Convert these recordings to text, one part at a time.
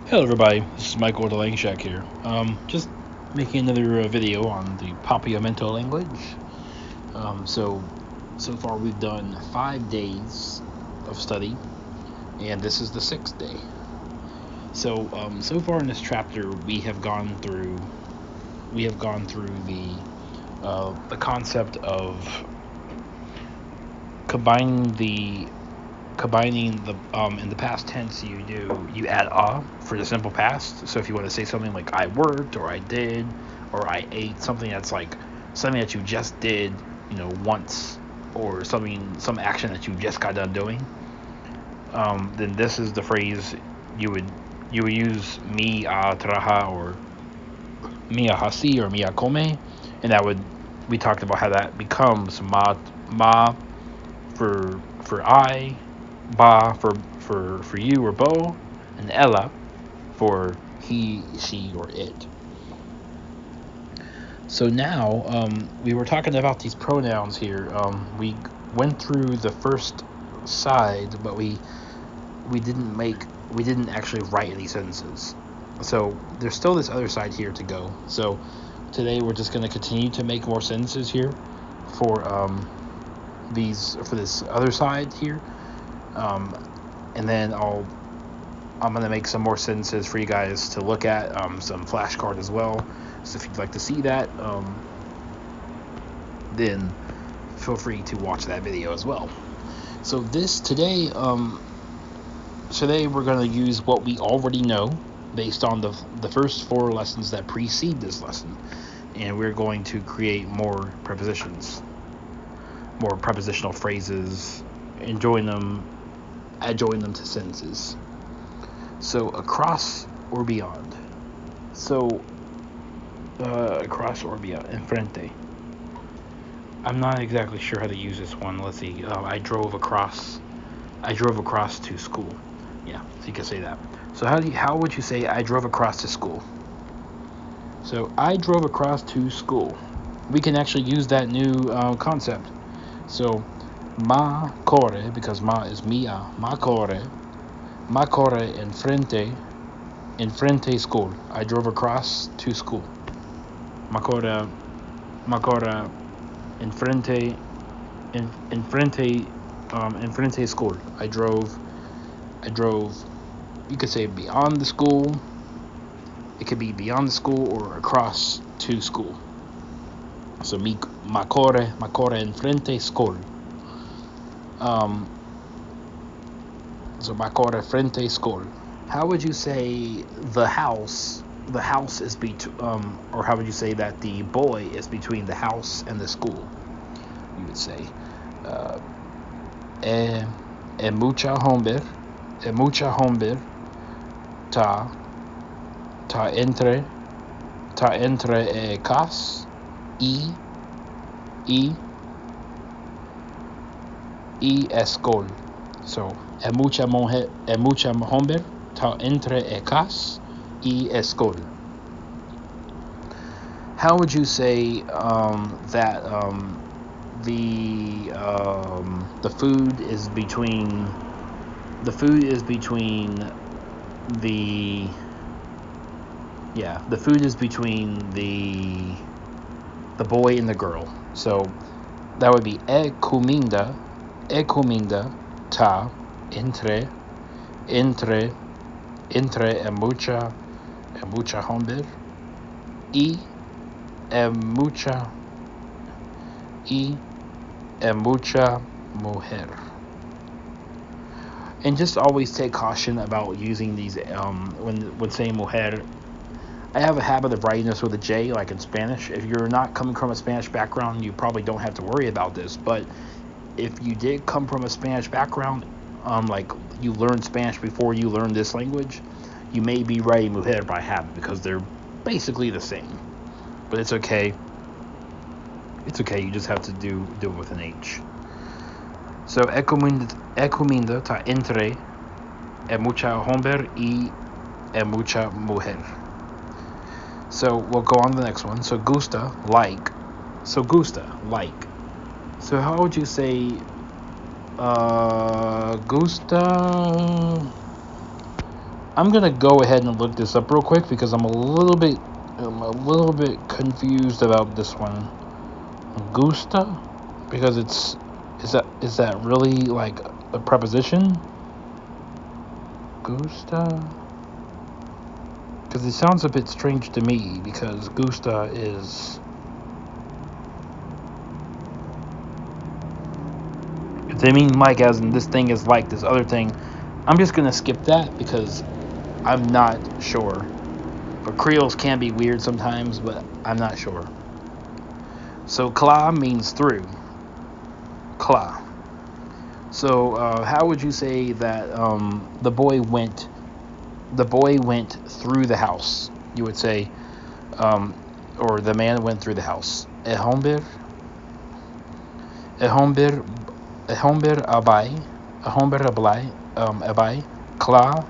Hello everybody, this is Michael with the LangShack here. Just making another video on the Papiamento language. So far we've done 5 days of study, and this is the 6th day. So far in this chapter we have gone through the concept of combining the in the past tense. You add a for the simple past. So if you want to say something like I worked, or I did, or I ate, something that's like something that you just did, once, or some action that you just got done doing, then this is the phrase you would use: mi a traha, or mi a hasi, or mi a come, and we talked about how that becomes ma for I, ba for you or bo, and ella for he, she, or it. So now we were talking about these pronouns here. We went through the first side, but we didn't actually write any sentences. So there's still this other side here to go. So today we're just going to continue to make more sentences here for this other side here, and then I'm gonna make some more sentences for you guys to look at, some flashcard as well. So if you'd like to see that, then feel free to watch that video as well. So today we're going to use what we already know based on the first 4 lessons that precede this lesson, and we're going to create more prepositions, more prepositional phrases, and join them to sentences. So across or beyond. So across or beyond. Enfrente. I'm not exactly sure how to use this one. Let's see. I drove across to school. Yeah, so you can say that. So how would you say I drove across to school? So I drove across to school. We can actually use that new concept. So ma corre, because ma is mia. Ma corre enfrente school. I drove across to school. Ma corre enfrente school. I drove. You could say beyond the school. It could be beyond the school or across to school. So ma corre enfrente school. So ma corre frente school. How would you say the house is between, or how would you say that the boy is between the house and the school? You would say mucha hombre ta entre cas y escol. So mucha hombre ta entre cas y escol. How would you say that the food is between the food is between the boy and the girl? So that would be comida ta entre mucha hombre y mucha mujer. And just always take caution about using these when saying mujer. I have a habit of writing this with a J, like in Spanish. If you're not coming from a Spanish background, you probably don't have to worry about this. But if you did come from a Spanish background, like you learned Spanish before you learned this language, you may be writing mujer by habit because they're basically the same. But it's okay. It's okay. You just have to do it with an H. So comida ta entre mucha hombre y mucha mujer. So we'll go on to the next one. So gusta, like. So gusta, like. So how would you say gusta? I'm gonna go ahead and look this up real quick because I'm a little bit confused about this one. Gusta, because is that really like a preposition? Gusta, because it sounds a bit strange to me because gusta is. If they mean like as in this thing is like this other thing, I'm just gonna skip that because I'm not sure. But Creoles can be weird sometimes, but I'm not sure. So Kla means through. Kla. So how would you say that the boy went through the house? You would say, or the man went through the house. Ehomber abai. Ehomber abai. Kla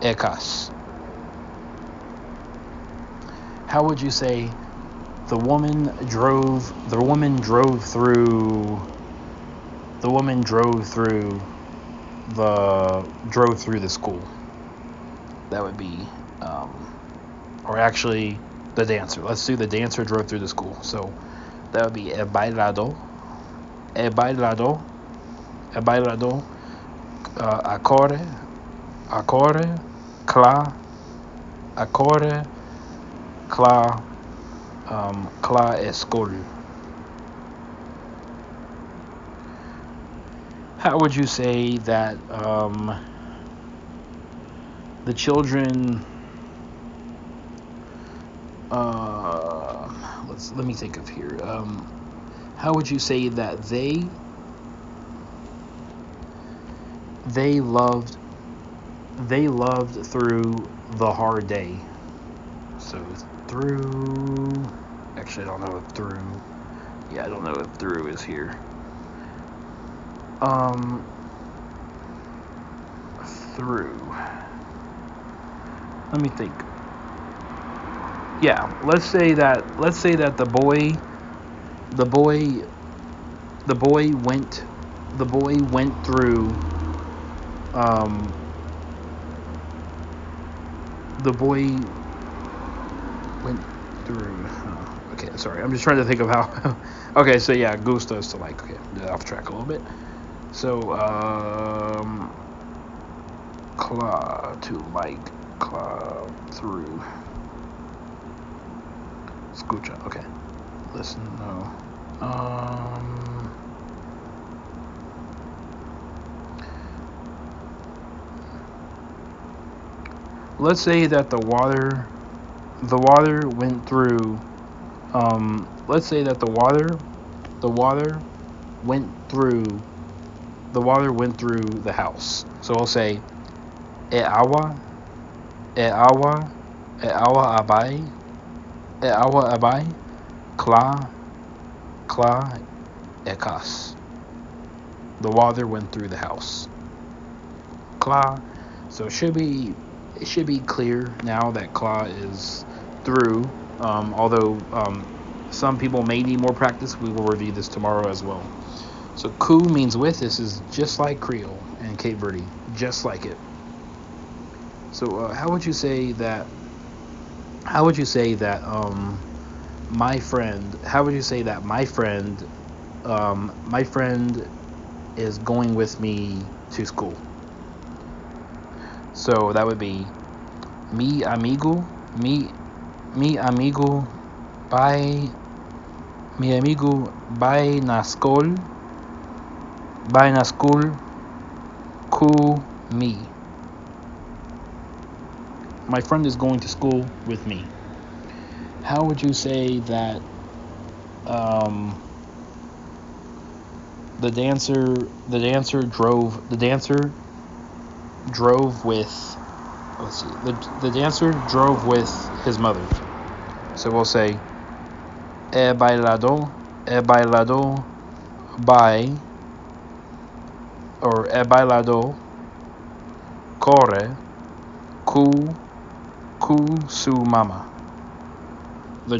ekas. How would you say the woman drove through the school? That would be or actually the dancer. Let's do the dancer drove through the school. So that would be el bailado, acorde, cla escol. How would you say that the children? Let me think of here. How would you say that they loved through the hard day? So through. Actually, I don't know if through. Yeah, I don't know if through is here. Through. Let me think. Yeah, let's say that the boy went through the boy went through okay, sorry, I'm just trying to think of how okay, so yeah, gusta is to like. Okay, off track a little bit. So claw to like, claw through. Escucha, okay. Listen, no. Let's say that the water went through. Let's say that the water went through the house. So I'll say, e agua abai, cla ekas. The water went through the house. Cla. So it should be clear now that cla is through. Although some people may need more practice, we will review this tomorrow as well. So ku means with. This is just like Creole and Cape Verde, just like it. So how would you say that my friend? How would you say that my friend is going with me to school? So that would be mi amigo by na school ku me. My friend is going to school with me. How would you say that the dancer drove with, let's see, the dancer drove with his mother. So we'll say el bailado by, or el bailado corre cu su mama. The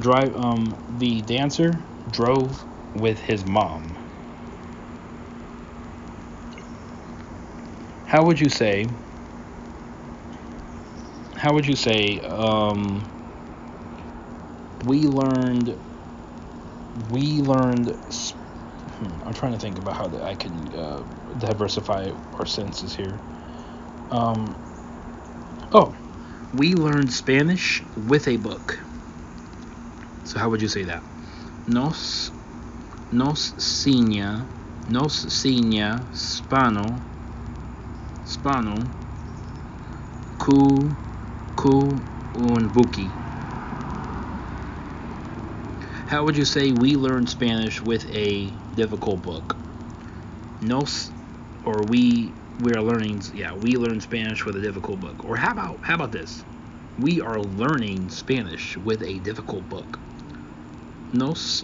dancer drove with his mom. How would you say how would you say we learned I'm trying to think about how I can diversify our senses here. We learned Spanish with a book. So how would you say that? Nos enseña Spano ku un buki. How would you say we learned Spanish with a difficult book? Nos, or we are learning. Yeah, we learned Spanish with a difficult book. Or how about this? We are learning Spanish with a difficult book. Nos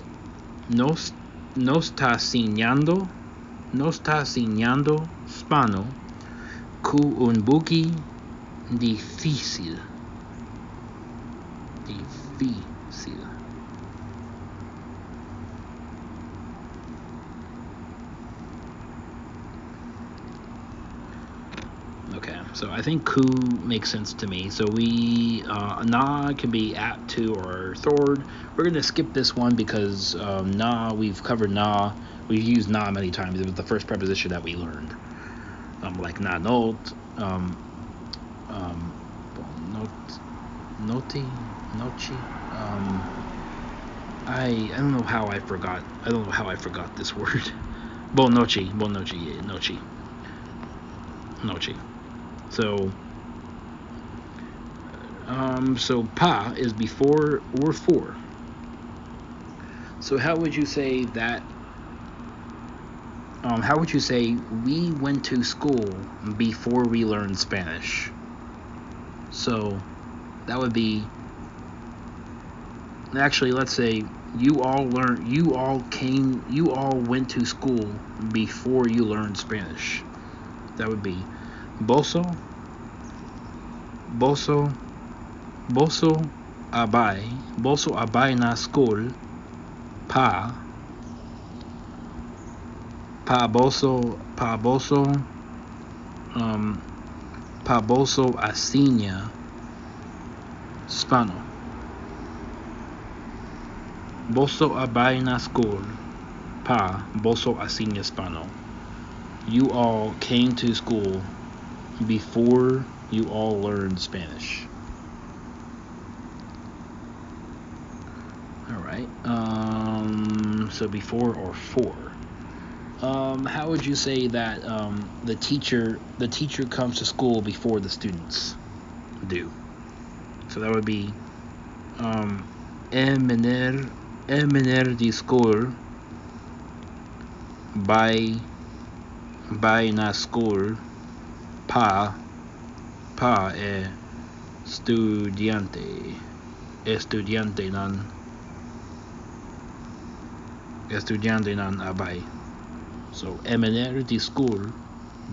está enseñando Spano con un buki difícil. Okay, so I think ku makes sense to me. So we na can be at, to, or thord. We're gonna skip this one because na, we've covered na. We've used na many times. It was the first preposition that we learned. Like na not, noti, nochi. I don't know how I forgot. I don't know how I forgot this word. Nochi, yeah, nochi. So, so pa is before or for. So how would you say that? How would you say we went to school before we learned Spanish? So that would be, actually, let's say you all went to school before you learned Spanish. That would be boso abay na school pa boso asinya Spano. Boso abay na school pa boso asinya Spano. You all came to school before you all learned Spanish. All right. So before or for. How would you say that the teacher comes to school before the students do? So that would be mener de school by na school pa estudiante nan abay. So mener de school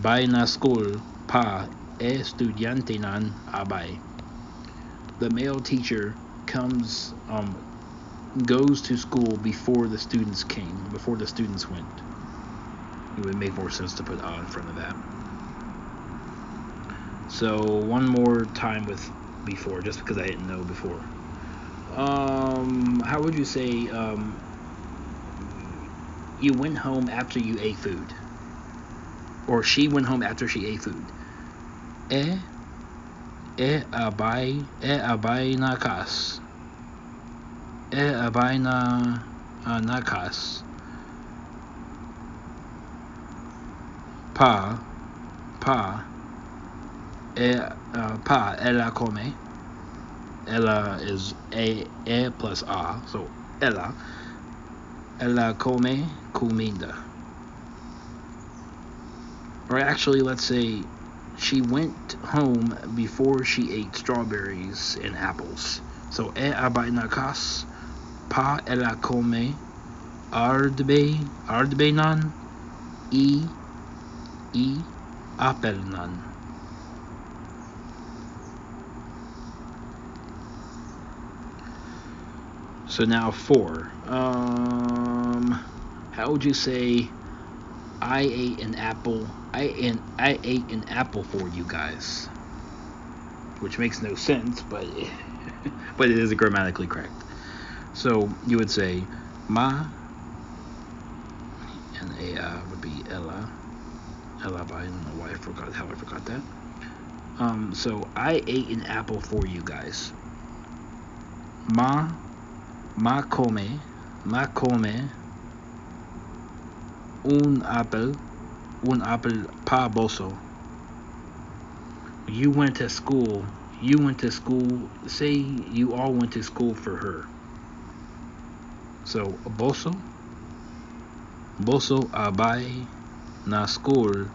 by na school pa estudiante nan abay. The male teacher goes to school before the students went. It would make more sense to put in front of that. So one more time with before, just because I didn't know before. How would you say you went home after you ate food? Or she went home after she ate food. Abay na kas. Abay na kas. Pa ella come. Ella is e plus a, so ella come comida. Or actually, let's say she went home before she ate strawberries and apples. So abay na kas pa ella come ardbe nan e apel nan. So now for. How would you say I ate an apple? I ate an apple for you guys. which makes no sense, but but it is grammatically correct. So you would say ma, and a would be ella. Ella, but I don't know why I forgot that. So I ate an apple for you guys. Ma come un apple pa boso. You went to school. Say you all went to school for her. So boso abay na school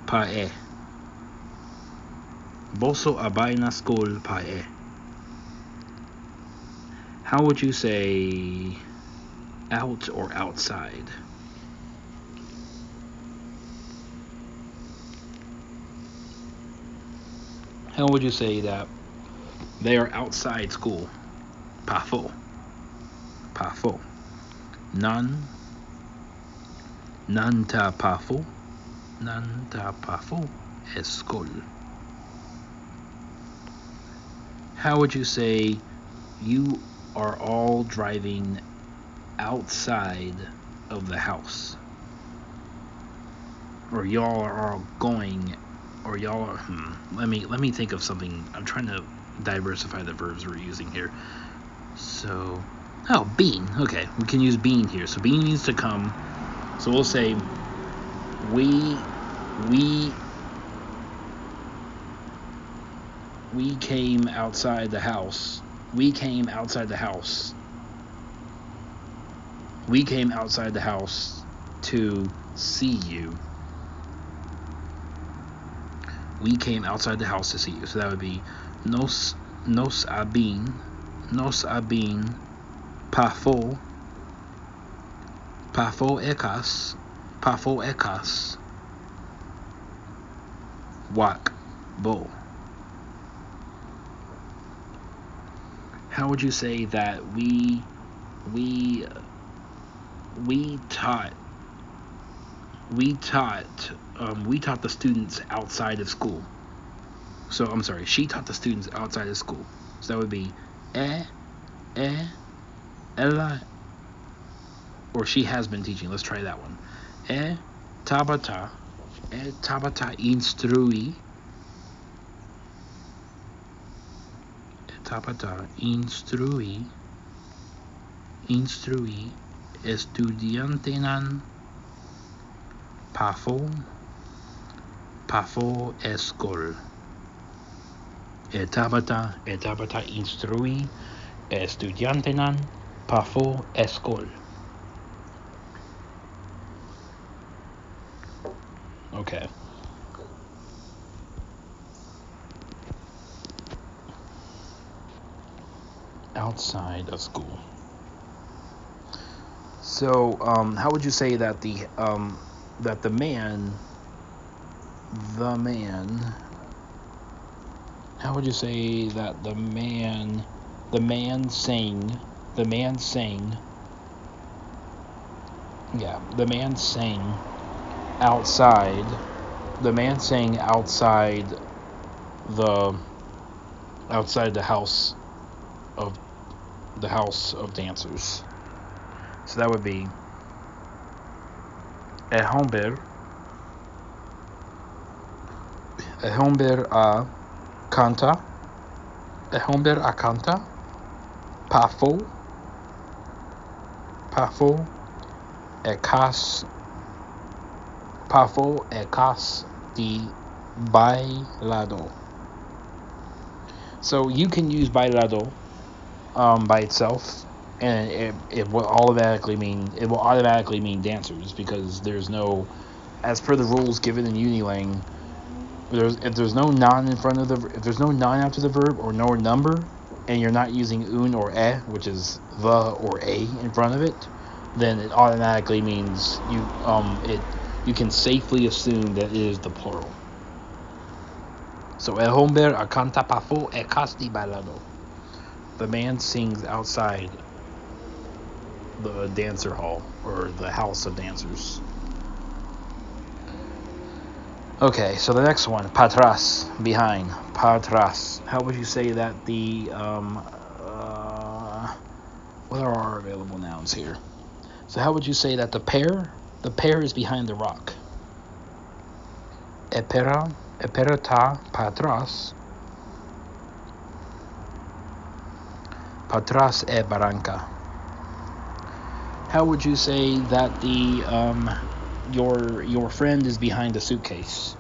pa e. Boso abay na school pa e. How would you say out or outside? How would you say that they are outside school? Pafo. Nan ta pafo escol. How would you say you are all driving outside of the house? Or y'all are all going, or y'all are, let me think of something. I'm trying to diversify the verbs we're using here. So, bean. Okay, we can use bean here. So bean needs to come. So we'll say we came outside the house. We came outside the house to see you. We came outside the house to see you. So that would be nos abin pafo ekas wak bo. How would you say that we taught the students outside of school? So I'm sorry, she taught the students outside of school. So that would be ella, or she has been teaching. Let's try that one. Tabata instrui. Tabata instrui estudiantenan pafo escol. Tabata instrui estudiantenan pafo escol. Okay. Outside of school. So, how would you say that the man? How would you say that the man sang? Yeah, the man sang outside. The man sang outside the house of dancers. So that would be a homber a canta pafo ekas de bailado. So you can use bailado by itself, and it will automatically mean dancers, because there's no, as per the rules given in Unilang, if there's no non after the verb, or no number, and you're not using un or which is the or a in front of it, then it automatically means you can safely assume that it is the plural. So el hombre canta pafo e casti bailado. The man sings outside the dancer hall, or the house of dancers. Okay, so the next one, patras, behind, patras. How would you say that the what are our available nouns here? So how would you say that the pear is behind the rock? Epera ta patras. Patras e barranca. How would you say that the your friend is behind the suitcase?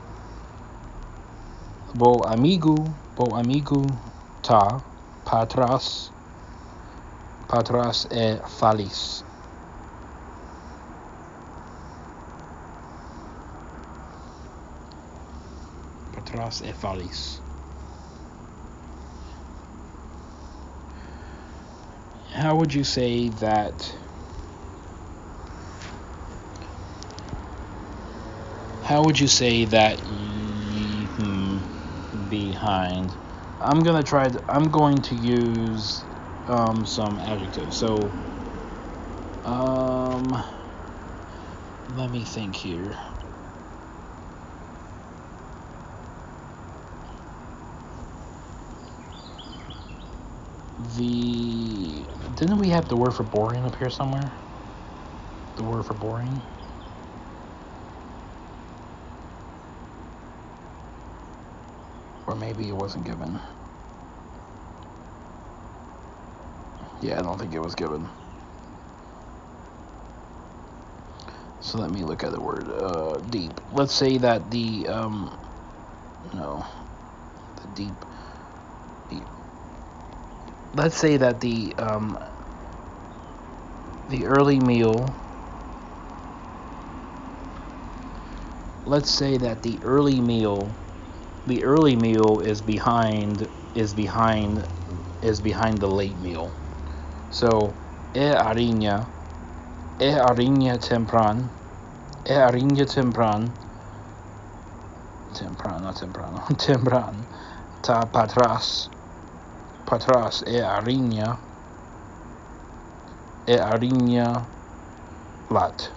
Bo amigo ta patras e falis. Patras e falis. How would you say that? How would you say that? Behind. I'm going to use some adjectives. So let me think here. Didn't we have the word for boring up here somewhere? The word for boring? Or maybe it wasn't given. Yeah, I don't think it was given. So let me look at the word deep. Let's say that the deep. Let's say that the early meal. Let's say that the early meal is behind the late meal. So ariña temprano ta patras ariña lat.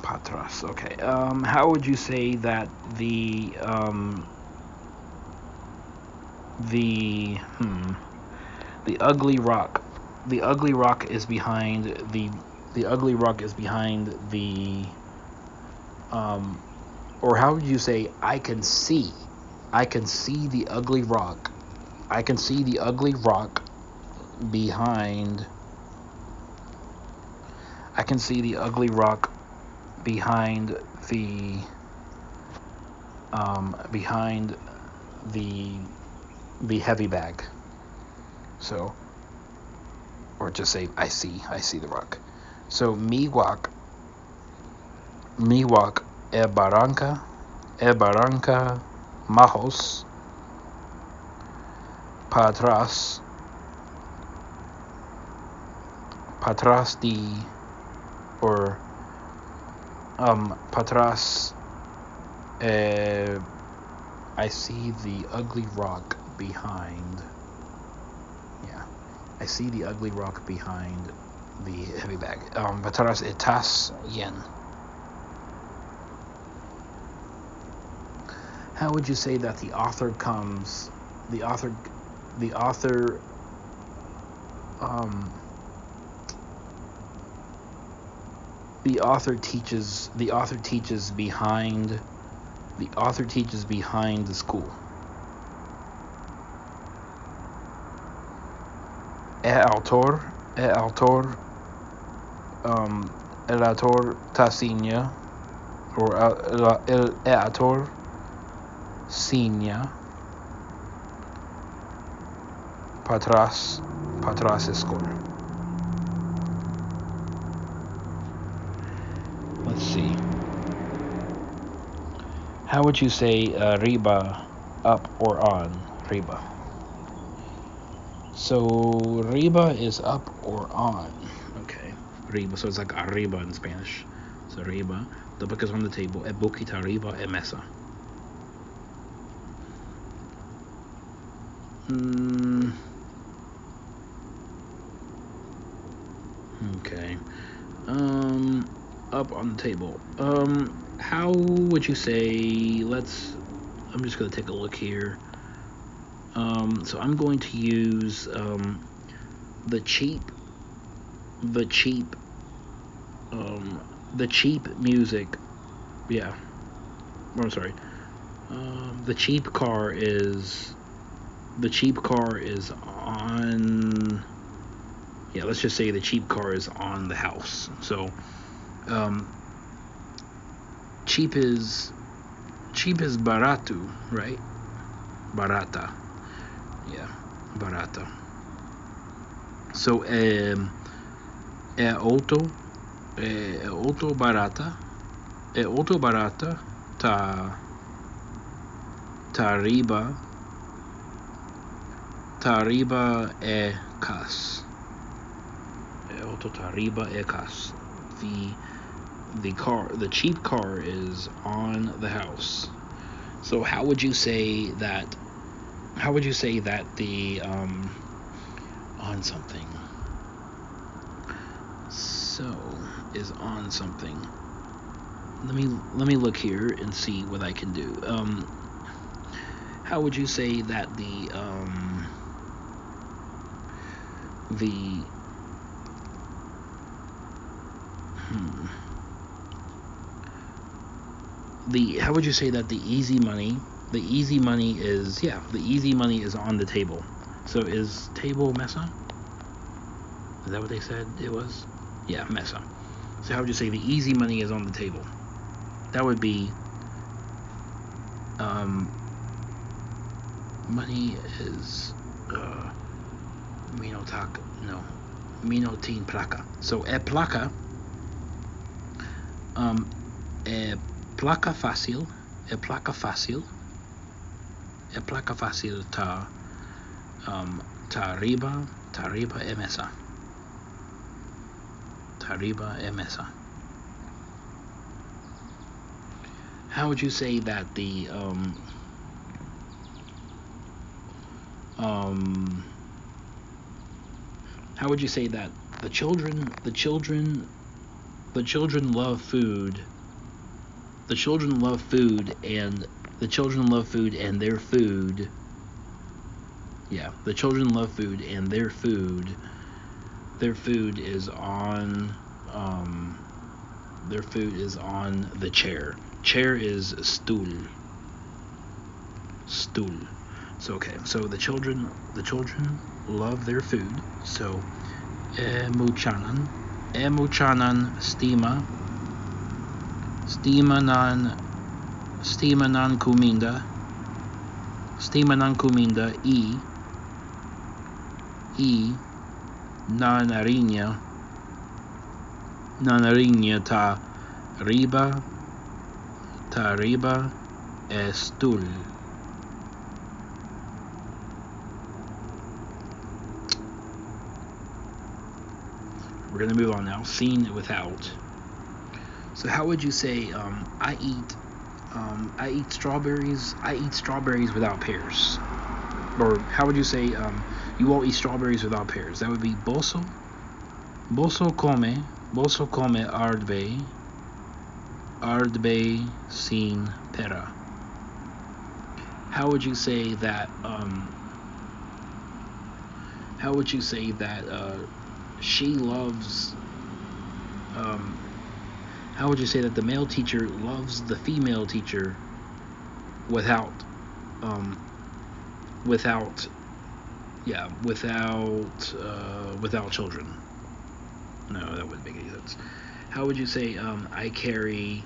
Patras. Okay. How would you say that the ugly rock is behind the or how would you say I can see the ugly rock behind the heavy bag. So, or just say I see the rock. So miwak e barranca majos patras di or patras I see the ugly rock behind. Yeah, I see the ugly rock behind the heavy bag. Patras estás yen. How would you say that the author teaches behind the school? El autor Tassinia, or el autor Sinia Patras Escolar. Let's see. How would you say riba, up or on? Riba. So riba is up or on. Okay. Riba. So it's like arriba in Spanish. So riba. The book is on the table. E boquita arriba e mesa. Okay. up on the table. How would you say? I'm just gonna take a look here. So I'm going to use the cheap, the cheap, the cheap music. Yeah. Oh, I'm sorry. The cheap car is on. Yeah, let's just say the cheap car is on the house. So, um, cheap is barato, right? Barata. Yeah, barata. So, auto barata, auto barata ta riba e cas. Auto ta riba e cas. The cheap car is on the house. So how would you say that? How would you say that the on something? So is on something. Let me look here and see what I can do. How would you say that the how would you say that the easy money is on the table? So is table mesa? Is that what they said it was? Yeah, mesa. So how would you say the easy money is on the table? That would be money is minotin placa. So placa placa fácil ta riba e mesa. How would you say that the how would you say that the children love food? The children love food and their food. Yeah, the children love food and their food is on the chair. Chair is stool. So okay, so the children love their food. So muchanan stima nan kuminda e nanarinya ta riba stool. We're gonna move on now. Seen without. So how would you say I eat strawberries without pears? Or how would you say you all eat strawberries without pears? That would be boso come ardbe sin pera. How would you say that she loves how would you say that the male teacher loves the female teacher without children? No, that wouldn't make any sense. How would you say I carry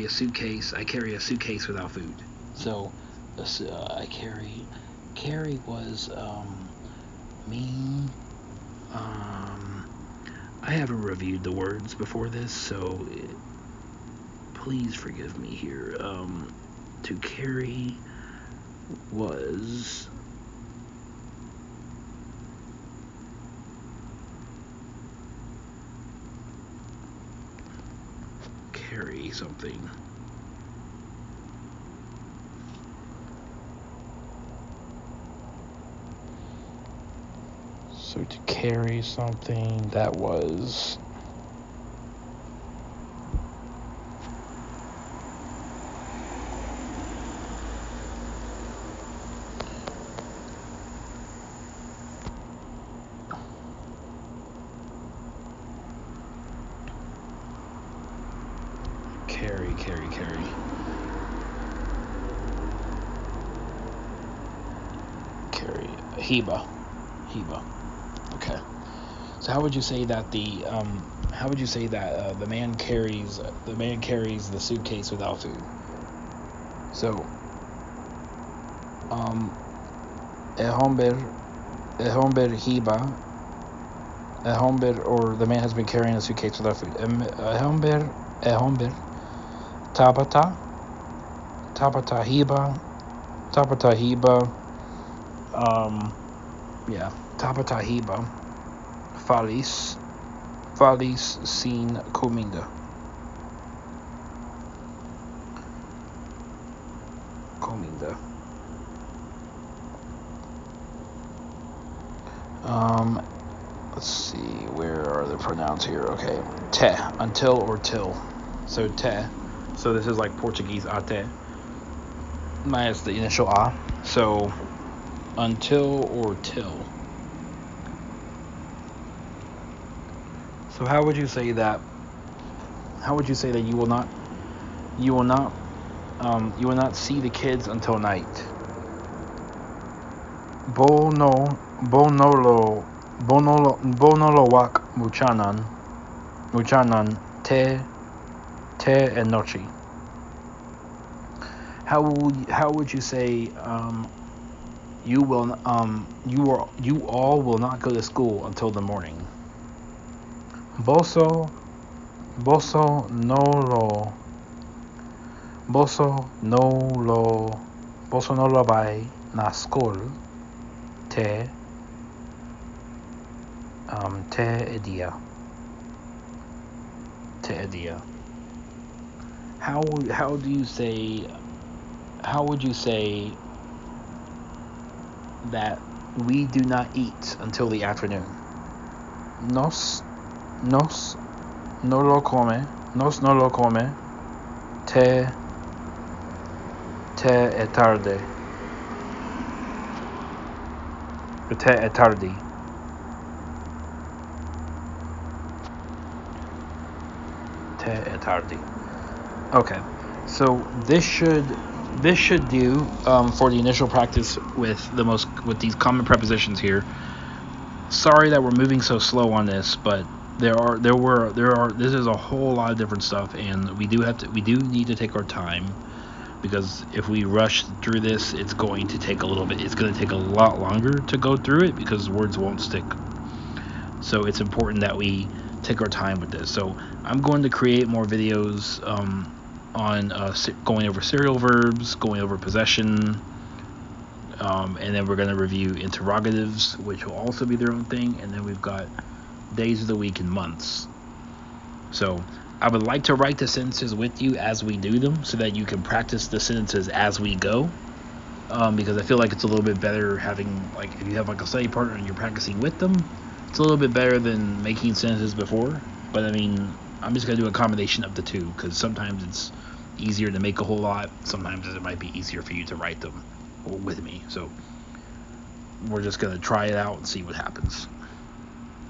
a suitcase without food? So I carry was me. I haven't reviewed the words before this, so please forgive me here. To carry was carry something. So to carry something, that was Carry. Heba. Okay. So how would you say that the man carries the suitcase without food? So el hombre heba. El hombre, or the man has been carrying a suitcase without food. El hombre tabata heba. Tabata heba. Feliz sin comida. Let's see, where are the pronouns here? Okay, te, until or till. So te, so this is like Portuguese ate minus the initial a. So until or till. So how would you say that you will not see the kids until night? Bonolo wak muchanan te and nochi. How would you say you all will not go to school until the morning? Boso no lo vai na school te edia. How would you say that we do not eat until the afternoon? Nos no lo come te e tarde. Te e tardi. Okay, so this should do for the initial practice with these common prepositions here. Sorry that we're moving so slow on this, but this is a whole lot of different stuff, and we do need to take our time, because if we rush through this, it's going to take a lot longer to go through it, because words won't stick. So it's important that we take our time with this. So I'm going to create more videos on going over serial verbs, going over possession, and then we're going to review interrogatives, which will also be their own thing, and then we've got days of the week and months. So I would like to write the sentences with you as we do them, so that you can practice the sentences as we go, because I feel like it's a little bit better having, like, if you have like a study partner and you're practicing with them, it's a little bit better than making sentences before. But I mean, I'm just going to do a combination of the two, because sometimes it's easier to make a whole lot, sometimes it might be easier for you to write them with me. So we're just going to try it out and see what happens.